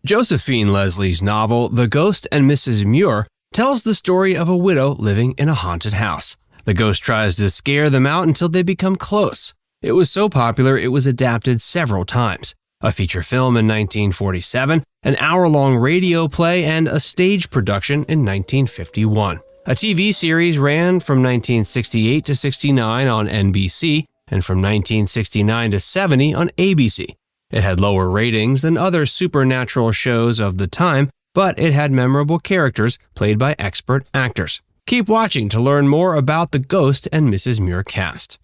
Josephine Leslie's novel, The Ghost and Mrs Muir, tells the story of a widow living in a haunted house. The ghost tries to scare them out until they become close. It was so popular it was adapted several times. A feature film in 1947, an hour-long radio play, and a stage production in 1951. A TV series ran from 1968 to 69 on NBC and from 1969 to 70 on ABC. It had lower ratings than other supernatural shows of the time, but it had memorable characters played by expert actors. Keep watching to learn more about the Ghost and Mrs Muir cast.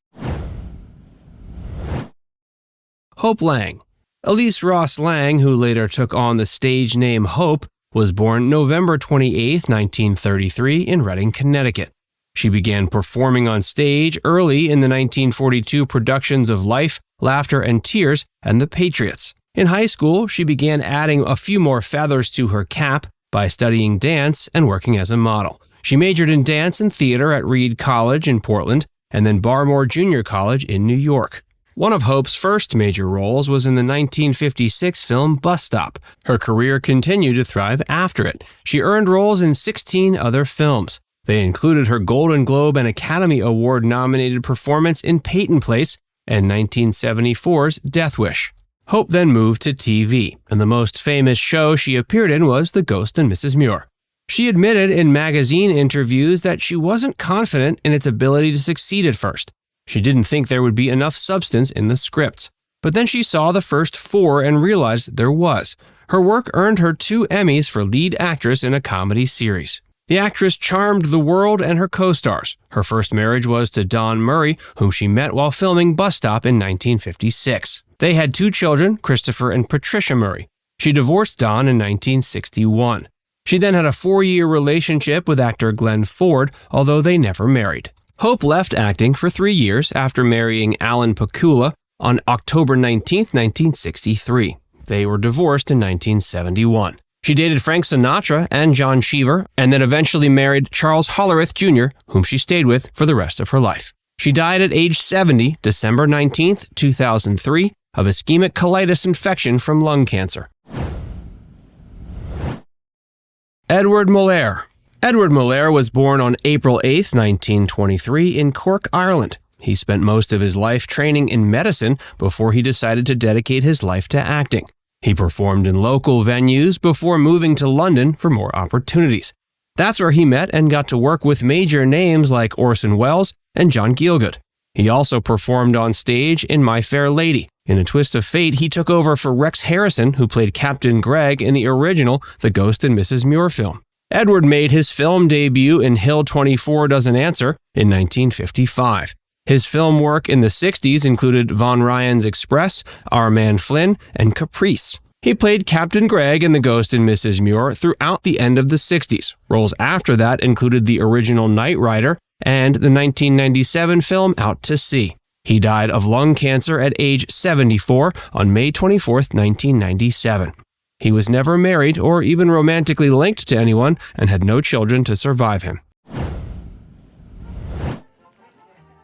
Hope Lang. Elise Ross Lang, who later took on the stage name Hope, was born November 28, 1933 in Redding, Connecticut. She began performing on stage early in the 1942 productions of Life, Laughter and Tears and The Patriots. In high school, she began adding a few more feathers to her cap by studying dance and working as a model. She majored in dance and theater at Reed College in Portland and then Barmore Junior College in New York. One of Hope's first major roles was in the 1956 film Bus Stop. Her career continued to thrive after it. She earned roles in 16 other films. They included her Golden Globe and Academy Award-nominated performance in Peyton Place and 1974's Death Wish. Hope then moved to TV, and the most famous show she appeared in was The Ghost and Mrs Muir. She admitted in magazine interviews that she wasn't confident in its ability to succeed at first. She didn't think there would be enough substance in the scripts. But then she saw the first 4 and realized there was. Her work earned her 2 Emmys for lead actress in a comedy series. The actress charmed the world and her co-stars. Her first marriage was to Don Murray, whom she met while filming Bus Stop in 1956. They had 2 children, Christopher and Patricia Murray. She divorced Don in 1961. She then had a 4-year relationship with actor Glenn Ford, although they never married. Hope left acting for 3 years after marrying Alan Pakula on October 19, 1963. They were divorced in 1971. She dated Frank Sinatra and John Cheever, and then eventually married Charles Hollerith Jr., whom she stayed with for the rest of her life. She died at age 70, December 19, 2003, of ischemic colitis infection from lung cancer. Edward Muir. Edward Muir was born on April 8, 1923, in Cork, Ireland. He spent most of his life training in medicine before he decided to dedicate his life to acting. He performed in local venues before moving to London for more opportunities. That's where he met and got to work with major names like Orson Welles and John Gielgud. He also performed on stage in My Fair Lady. In a twist of fate, he took over for Rex Harrison, who played Captain Gregg in the original The Ghost and Mrs Muir film. Edward made his film debut in Hill 24 Doesn't Answer in 1955. His film work in the 60s included Von Ryan's Express, Our Man Flynn, and Caprice. He played Captain Gregg in The Ghost and Mrs Muir throughout the end of the 60s. Roles after that included the original Knight Rider and the 1997 film Out to Sea. He died of lung cancer at age 74 on May 24, 1997. He was never married or even romantically linked to anyone and had no children to survive him.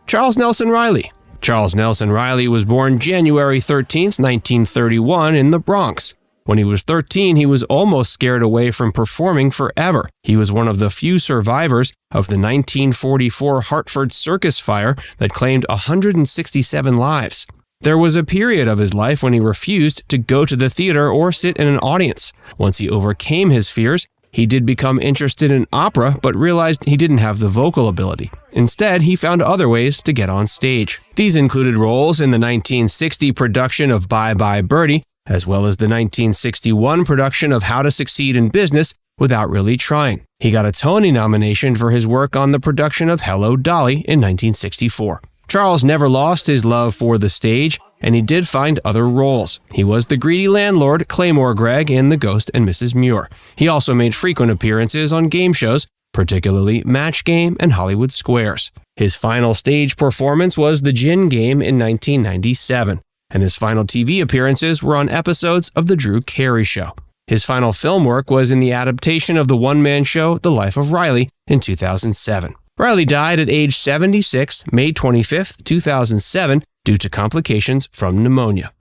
Charles Nelson Reilly. Charles Nelson Reilly was born January 13, 1931 in the Bronx. When he was 13, he was almost scared away from performing forever. He was one of the few survivors of the 1944 Hartford circus fire that claimed 167 lives. There was a period of his life when he refused to go to the theater or sit in an audience. Once he overcame his fears, he did become interested in opera, but realized he didn't have the vocal ability. Instead, he found other ways to get on stage. These included roles in the 1960 production of Bye Bye Birdie, as well as the 1961 production of How to Succeed in Business Without Really Trying. He got a Tony nomination for his work on the production of Hello, Dolly in 1964. Charles never lost his love for the stage, and he did find other roles. He was the greedy landlord Claymore Gregg in The Ghost and Mrs Muir. He also made frequent appearances on game shows, particularly Match Game and Hollywood Squares. His final stage performance was The Gin Game in 1997, and his final TV appearances were on episodes of The Drew Carey Show. His final film work was in the adaptation of the one-man show The Life of Riley in 2007. Reilly died at age 76, May 25, 2007, due to complications from pneumonia.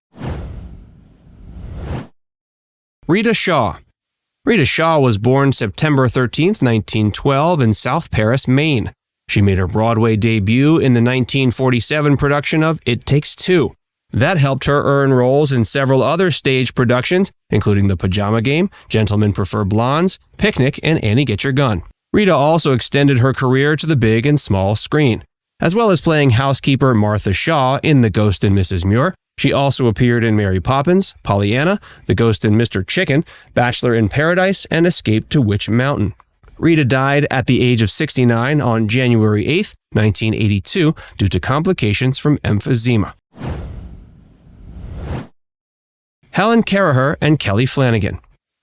Rita Shaw. Rita Shaw was born September 13, 1912 in South Paris, Maine. She made her Broadway debut in the 1947 production of It Takes Two. That helped her earn roles in several other stage productions, including The Pajama Game, Gentlemen Prefer Blondes, Picnic, and Annie Get Your Gun. Rita also extended her career to the big and small screen. As well as playing housekeeper Martha Shaw in The Ghost and Mrs. Muir, she also appeared in Mary Poppins, Pollyanna, The Ghost and Mr. Chicken, Bachelor in Paradise, and Escape to Witch Mountain. Rita died at the age of 69 on January 8, 1982, due to complications from emphysema. Helen Caraher and Kellie Flanagan.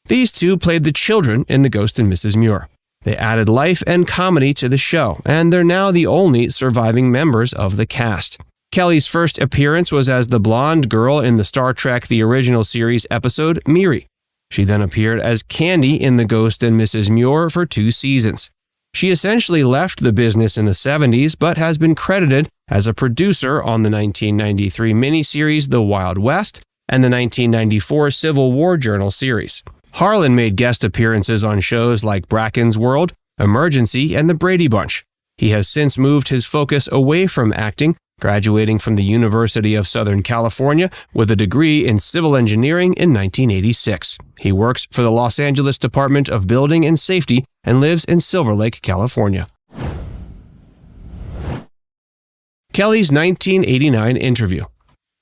These two played the children in The Ghost and Mrs. Muir. They added life and comedy to the show, and they're now the only surviving members of the cast. Kellie's first appearance was as the blonde girl in the Star Trek The Original Series episode Muir. She then appeared as Candy in The Ghost and Mrs. Muir for 2 seasons. She essentially left the business in the 70s, but has been credited as a producer on the 1993 miniseries The Wild West and the 1994 Civil War Journal series. Harlan made guest appearances on shows like Bracken's World, Emergency, and The Brady Bunch. He has since moved his focus away from acting, graduating from the University of Southern California with a degree in civil engineering in 1986. He works for the Los Angeles Department of Building and Safety and lives in Silver Lake, California. Kellie's 1989 interview.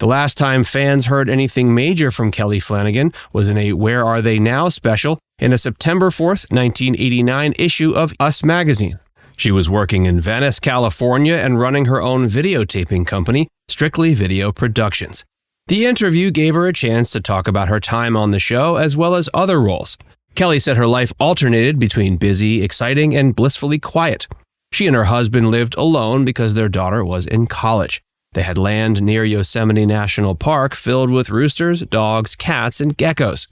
The last time fans heard anything major from Kellie Flanagan was in a Where Are They Now special in a September 4th, 1989 issue of Us magazine. She was working in Venice, California and running her own videotaping company, Strictly Video Productions. The interview gave her a chance to talk about her time on the show as well as other roles. Kellie said her life alternated between busy, exciting, and blissfully quiet. She and her husband lived alone because their daughter was in college. They had land near Yosemite National Park filled with roosters, dogs, cats, and geckos.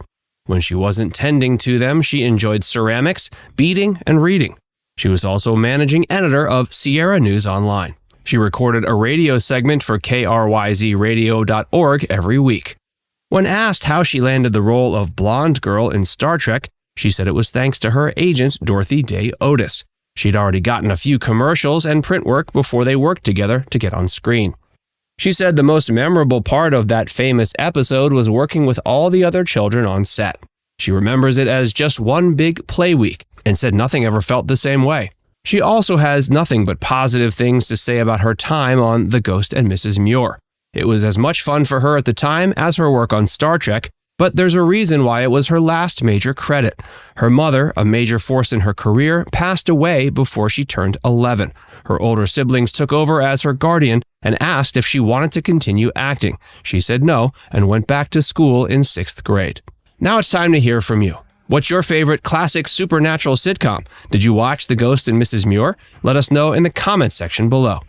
When she wasn't tending to them, she enjoyed ceramics, beading, and reading. She was also managing editor of Sierra News Online. She recorded a radio segment for KRYZradio.org every week. When asked how she landed the role of blonde girl in Star Trek, she said it was thanks to her agent, Dorothy Day Otis. She'd already gotten a few commercials and print work before they worked together to get on screen. She said the most memorable part of that famous episode was working with all the other children on set. She remembers it as just one big play week and said nothing ever felt the same way. She also has nothing but positive things to say about her time on The Ghost and Mrs. Muir. It was as much fun for her at the time as her work on Star Trek, but there's a reason why it was her last major credit. Her mother, a major force in her career, passed away before she turned 11. Her older siblings took over as her guardian and asked if she wanted to continue acting. She said no and went back to school in 6th grade. Now it's time to hear from you. What's your favorite classic supernatural sitcom? Did you watch The Ghost and Mrs. Muir? Let us know in the comments section below.